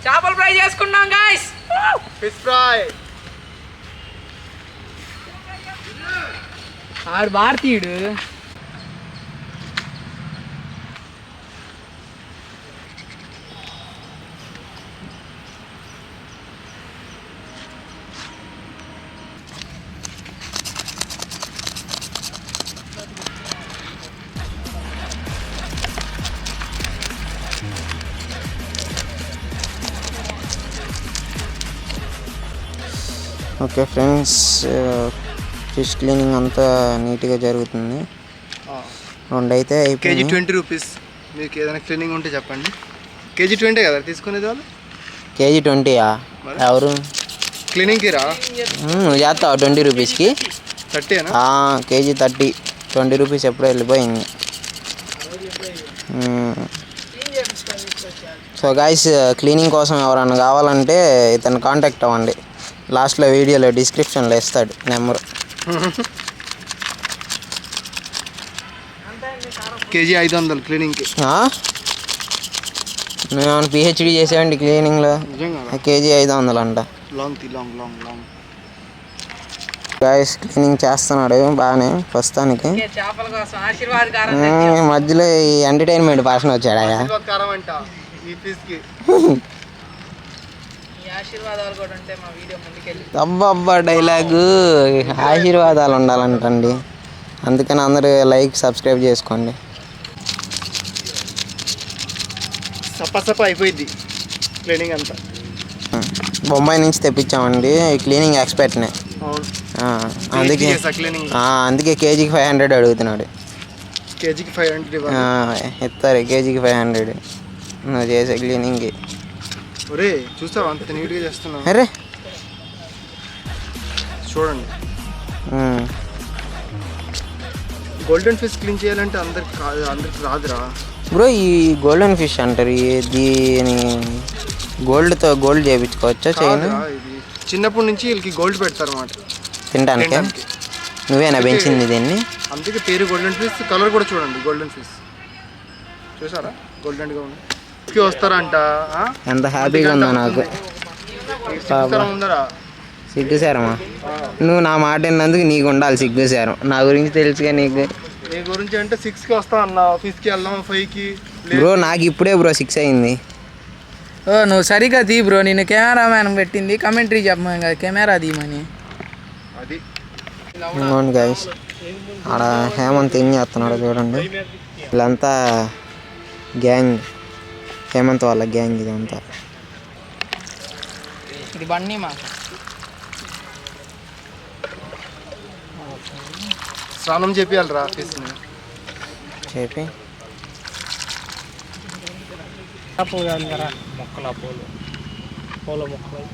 చేపల ఫ్రై చేసుకున్నాం guys. Fish fry. ఆడు భారతీయుడు. ఓకే ఫ్రెండ్స్, ఫిష్ క్లీనింగ్ అంతా నీట్గా జరుగుతుంది. 2 అయితే కేజీ 20 రూపీస్. మీకు ఏదైనా క్లీనింగ్ ఉంటే చెప్పండి. కేజీ 20 కదా తీసుకునేది వాళ్ళు? కేజీ 20యా? ఎవరు క్లీనింగ్కి రా? నువ్వు చేస్తావు 20 రూపీస్కి? 30 కేజీ 30. 20 రూపీస్ ఎప్పుడో వెళ్ళిపోయింది. సో గాయ్స్, క్లీనింగ్ కోసం ఎవరన్నా కావాలంటే ఇతను కాంటాక్ట్ అవ్వండి. లాస్ట్లో వీడియోలో డిస్క్రిప్షన్లో ఇస్తాడు నెంబరు. కేజీ 500 క్లీనింగ్కి. మేము పిహెచ్డి చేసామండి క్లీనింగ్లో. కేజీ 500 అంట. గాయ్స్, క్లీనింగ్ చేస్తున్నాడు బాగానే ప్రస్తుతానికి. మధ్యలో ఈ ఎంటర్టైన్మెంట్ పర్సన్ వచ్చాడా? అబ్బా డైలాగు ఆశీర్వాదాలు ఉండాలంటండి. అందుకని అందరూ లైక్ సబ్స్క్రైబ్ చేసుకోండి. సప్ప అయిపోయింది క్లీనింగ్ అంతా. బొంబాయి నుంచి తెప్పించామండి క్లీనింగ్ ఎక్స్పర్ట్ని. అందుకే కేజీకి 500 అడుగుతున్నాడు. కేజీకి 500 ఇస్తారు. కేజీకి 500 నువ్వు చేసే క్లీనింగ్కి. ఒరే చూస్తావా అంత నీట్గా చేస్తున్నావు? అరే చూడండి, గోల్డెన్ ఫిష్ క్లీన్ చేయాలంటే అందరికి రాదురా బ్రో. ఈ గోల్డెన్ ఫిష్ అంటారు, దీని గోల్డ్ చేయించుకోవచ్చా? చేయను. ఇది చిన్నప్పటి నుంచి వీళ్ళకి గోల్డ్ పెడతారు అన్నమాట తినడానికి. నువ్వేనా పెంచింది దీన్ని? అందుకే పేరు గోల్డెన్ ఫిష్. కలర్ కూడా చూడండి, గోల్డెన్ ఫిష్ చూసారా? గోల్డెన్గా ఉంది. వస్తారంట. ఎంత హ్యాపీగా ఉందో నాకు. సిగ్గుసారమ్మా, నువ్వు నా మాట విన్నందుకు నీకు ఉండాలి సిగ్గుసారం. నా గురించి తెలుసుగా నీకు. నీ గురించి అంటే 6కి వస్తా అన్నా, 5కి వెళ్దాం, 5కి. బ్రో నాకు ఇప్పుడే బ్రో 6 అయింది. నువ్వు సరిగ్గా తీ బ్రో. నేను కెమెరామ్యాన్ పెట్టింది కమెంటరీ చెప్పమని కదా, కెమెరా తీయమని. అది అవును గైస్, ఆడ హేమంత్ ఏం చేస్తున్నాడు చూడండి. వీళ్ళంతా గ్యాంగ్, హేమంత్ వాళ్ళ గ్యాంగ్ ఇదంతా. ఇది బండి మా స్నానం చేపియాలరా ఫిష్ని. చెప్పి మొక్కల పూల మొక్కలు.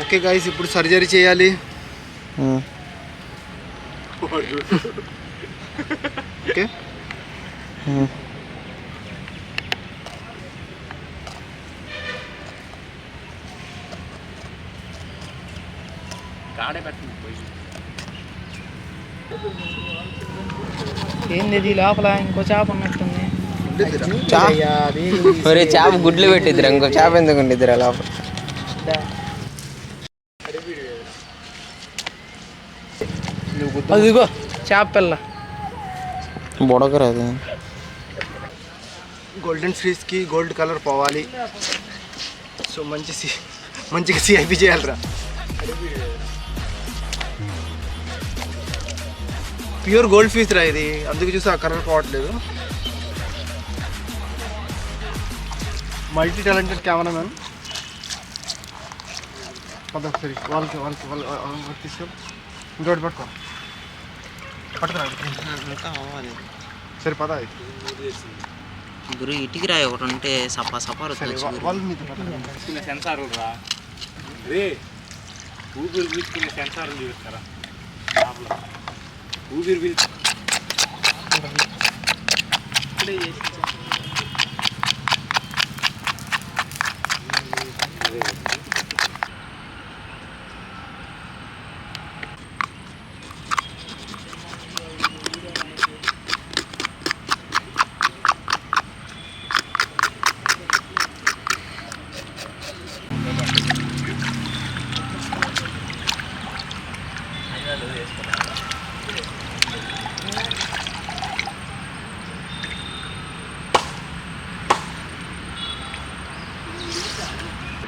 ఓకే గైస్, ఇప్పుడు సర్జరీ చేయాలి. ఓకే ఏంది లోపల ఇంకో చేప ఉన్నట్టుంది. ఒరే చేప గుడ్లు పెట్టిద్దిరా, ఇంకో చేప ఎందుకు ఉండిద్దిరా లోపల? అదిగో చేప పిల్ల బుడగరా అది. గోల్డెన్ ఫిష్కి గోల్డ్ కలర్ పోవాలి. సో మంచిగా సిఐపి చేయాలిరా. ప్యూర్ గోల్డ్ ఫిష్ రా ఇది, అందుకు చూసి ఆ కలర్ పోవట్లేదు. Multi talented cameraman. సరే వాళ్ళకి తీసుకో, ఇంకోటి పట్టుకో. సరే పద. గురు ఇటుకి రాయి ఒకటి ఉంటే సపా సెన్సార్లు రా రే, ఊపిరి పీల్చుకునే సెన్సార్లు చూపిస్తారా? ఊపిరి పీల్చు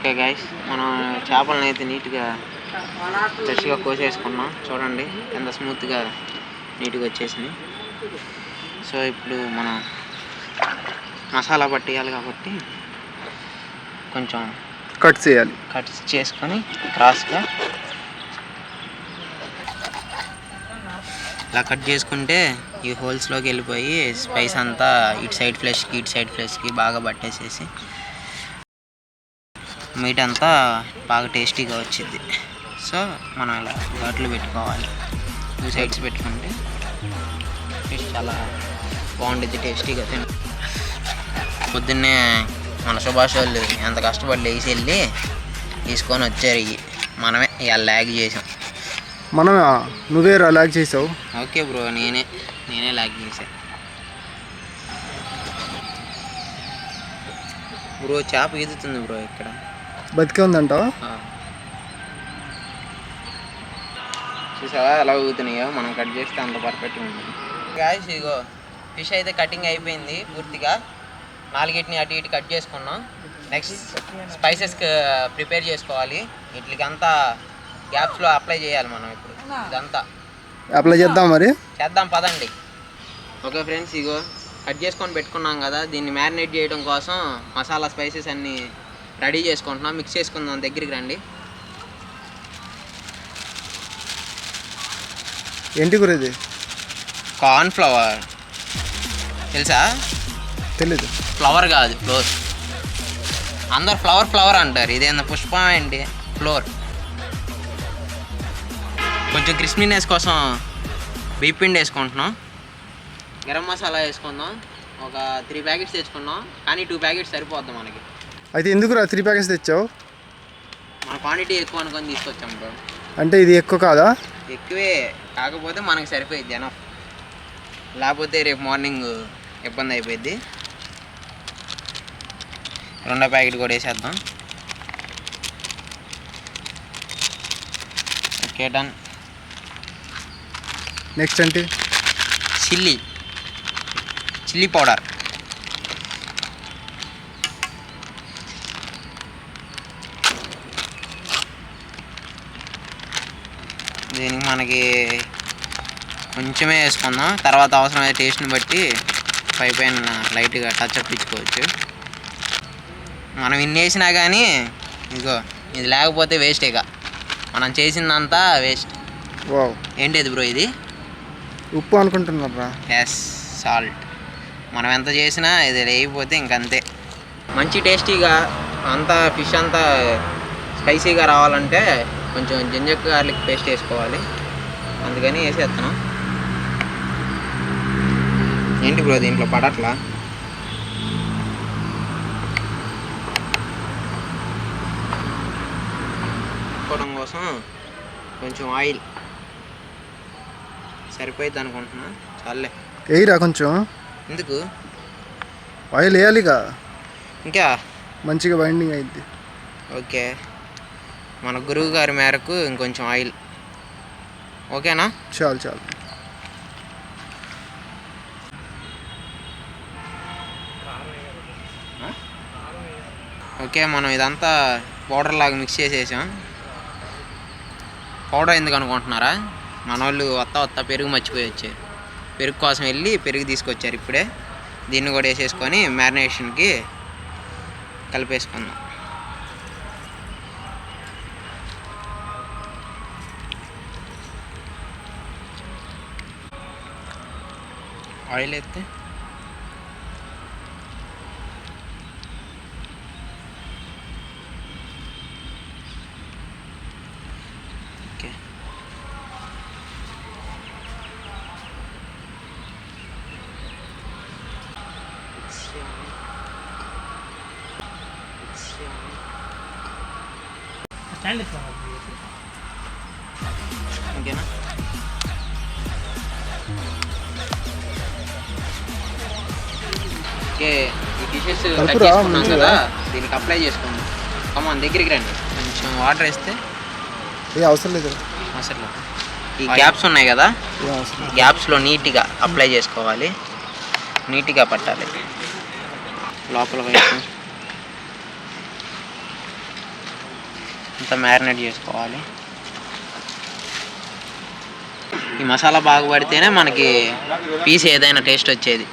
ఓకే గైస్, మనం చేపలను అయితే నీట్గా ఫ్రెష్గా కోసేసుకున్నాం. చూడండి ఎంత స్మూత్గా నీట్గా వచ్చేసింది. సో ఇప్పుడు మనం మసాలా పట్టేయాలి కాబట్టి కొంచెం కట్ చేయాలి. కట్ చేసుకొని క్రాస్గా ఇలా కట్ చేసుకుంటే ఈ హోల్స్లోకి వెళ్ళిపోయి స్పైస్ అంతా ఇటు సైడ్ ఫ్లెష్కి బాగా పట్టేసేసి మీట్ అంతా బాగా టేస్టీగా వచ్చింది. సో మనం ఇలా ఘాట్లు పెట్టుకోవాలి. 2 సైడ్స్ పెట్టుకుంటే ఫిష్ చాలా బాగుంటుంది, టేస్టీగా తిన. పొద్దున్నే మన సుభాష్ వాళ్ళు ఎంత కష్టపడి లేచి వెళ్ళి తీసుకొని వచ్చారు. ఇవి మనమే ఇవాళ ల్యాగ్ చేసాం. మనమే? నువ్వే లాగ్ చేసావు. ఓకే బ్రో, నేనే ల్యాగ్ చేశాను బ్రో. చేప ఈదుతుంది బ్రో ఇక్కడ. బతికే ఉందంటావా? చూసావా ఎలా ఊగుతున్నాయో, మనం కట్ చేస్తే అంత పర్ఫెక్ట్గా ఉంది. గాయస్ ఇగో ఫిష్ అయితే కటింగ్ అయిపోయింది పూర్తిగా. 4 అటు ఇటు కట్ చేసుకున్నాం. నెక్స్ట్ స్పైసెస్ ప్రిపేర్ చేసుకోవాలి. వీటికి అంతా గ్యాప్స్లో అప్లై చేయాలి మనం. ఇప్పుడు ఇదంతా అప్లై చేద్దాం, మరి చేద్దాం పదండి. ఓకే ఫ్రెండ్స్, ఇగో కట్ చేసుకొని పెట్టుకున్నాం కదా, దీన్ని మ్యారినేట్ చేయడం కోసం మసాలా స్పైసెస్ అన్నీ రెడీ చేసుకుంటున్నాం. మిక్స్ చేసుకుందాం, దగ్గరికి రండి. ఏంటి కూర ఇది? కార్న్ ఫ్లవర్ తెలుసా? తెలీదు. ఫ్లవర్ కాదు, ఫ్లోర్. అందరు ఫ్లవర్ అంటారు, ఇదేంత పుష్పం ఏంటి? ఫ్లోర్. కొంచెం క్రిస్పీనెస్ కోసం బీప్ పిండి వేసుకుంటున్నాం. గరం మసాలా వేసుకుందాం. ఒక 3 ప్యాకెట్స్ తెచ్చుకున్నాం, కానీ 2 ప్యాకెట్స్ సరిపోద్దాం మనకి. అయితే ఎందుకురా 3 ప్యాకెట్స్ తెచ్చావు? మన క్వాంటిటీ ఎక్కువ అనుకొని తీసుకొచ్చాం బ్రో. అంటే ఇది ఎక్కువ కాదా? ఎక్కువే, కాకపోతే మనకి సరిపోయింది జనం. లేకపోతే రేపు మార్నింగ్ ఇబ్బంది అయిపోయింది. 2వ ప్యాకెట్ కూడా వేసేద్దాం. Okay done. నెక్స్ట్ అంటే చిల్లీ పౌడర్. దీనికి మనకి కొంచెమే వేసుకుందాం, తర్వాత అవసరమైన టేస్ట్ని బట్టి పైన లైట్గా టచ్ అప్ ఇచ్చుకోవచ్చు. మనం ఇన్ని వేసినా కానీ ఇదిగో ఇది లేకపోతే వేస్ట్. ఇక మనం చేసిందంతా వేస్ట్. వావ్, ఏంటిది బ్రో ఇది? ఉప్పు అనుకుంటున్నారా? Yes, salt. మనం ఎంత చేసినా ఇది లేకపోతే ఇంకంతే. మంచి టేస్టీగా అంతా ఫిష్ అంతా స్పైసీగా రావాలంటే కొంచెం జింజర్ గార్లిక్ పేస్ట్ వేసుకోవాలి. అందుకని వేసేస్తాను. ఏంటి బ్రో దీంట్లో పడట్లా? వేసుకోవడం కోసం కొంచెం ఆయిల్ సరిపోయింది అనుకుంటున్నా. చాలే, వేయరా కొంచెం. ఎందుకు? ఆయిల్ వేయాలిగా, ఇంకా మంచిగా బైండింగ్ అయింది. ఓకే, మన గురువు గారి మేరకు ఇంకొంచెం ఆయిల్. ఓకేనా? చాలు. ఓకే, మనం ఇదంతా పౌడర్ లాగా మిక్స్ చేసేసాం. పౌడర్ ఎందుకు అనుకుంటున్నారా? మన వాళ్ళు వత్త పెరుగు మర్చిపోయి వచ్చారు. పెరుగు కోసం వెళ్ళి పెరుగు తీసుకొచ్చారు ఇప్పుడే. దీన్ని కూడా వేసేసుకొని మ్యారినేషన్కి కలిపేసుకుందాం. ఆయిల్ ఎత్తే ఓకే. ఓకేనా? ఓకే, ఈ డిషెస్ కట్ చేసుకున్నాం కదా, దీనికి అప్లై చేసుకుందాం. కమాన్ దగ్గరికి రండి. కొంచెం వాటర్ వేస్తే అవసరం లేదు. అసలు ఈ గ్యాప్స్ ఉన్నాయి కదా, గ్యాప్స్లో నీట్గా అప్లై చేసుకోవాలి. నీట్గా పట్టాలి లోపల వైపు. అంతా మ్యారినేట్ చేసుకోవాలి. ఈ మసాలా బాగా పడితేనే మనకి పీస్ ఏదైనా టేస్ట్ వచ్చేది.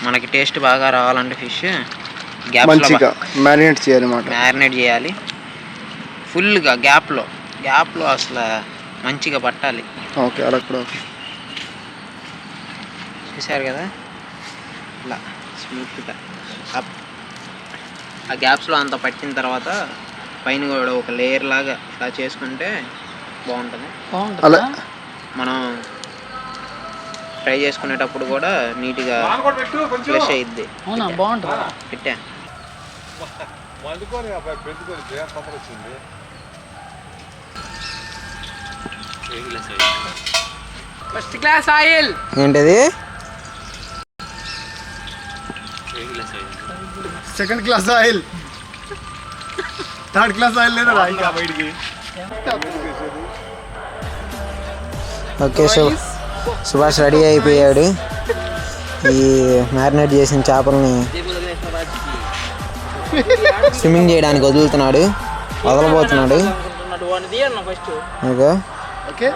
మనకి టేస్ట్ బాగా రావాలంటే ఫిష్ మంచిగా మ్యారినేట్ చేయాలి అన్నమాట. మ్యారినేట్ చేయాలి ఫుల్గా గ్యాప్లో అసలు మంచిగా పట్టాలి. ఓకే, అలా కూడా ఓకే. చూసారు కదా ఇలా స్మూత్గా ఆ గ్యాప్స్లో అంత పట్టిన తర్వాత పైన కూడా ఒక లేయర్ లాగా ఇలా చేసుకుంటే బాగుంటుంది. బాగుంటుందా? మనం ఫ్రై చేసుకునేటప్పుడు కూడా నీట్గా ఫ్రెష్ అయ్యిద్ది. అవునా, బాగుంటుందా? పెట్టా ఫస్ట్ క్లాస్ ఆయిల్. ఏంటది? Second class oil, third class oil లేదా ఇంకా బయటికి. ఓకే, సుభాష్ రెడీ అయిపోయాడు. ఈ మ్యారినేట్ చేసిన చేపల్ని స్విమ్మింగ్ చేయడానికి వదలబోతున్నాడు. ఓకే, ఓకే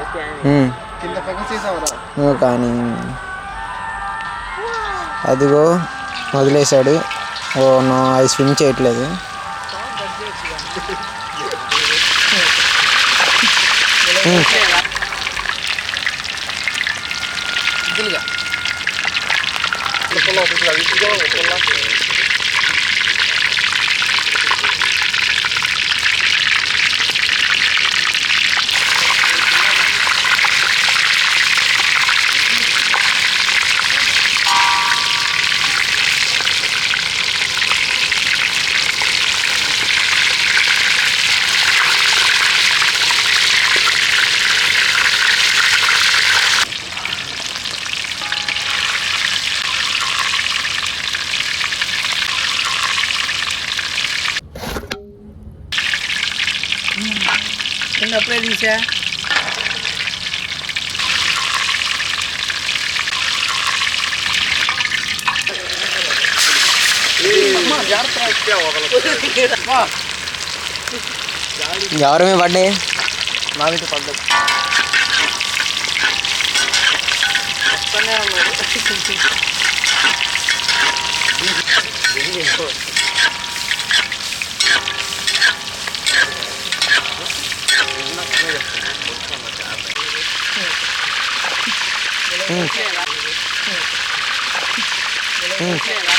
కింద ఫోకస్ చేసావరా? కానీ అదిగో వదిలేశాడు. ఓ నో, అది స్విమ్ చేయట్లేదు. అప్పుడే తీసా. ఎవరి మీద పడ్డాయి? నా మీద పడ్డాయి. Mm.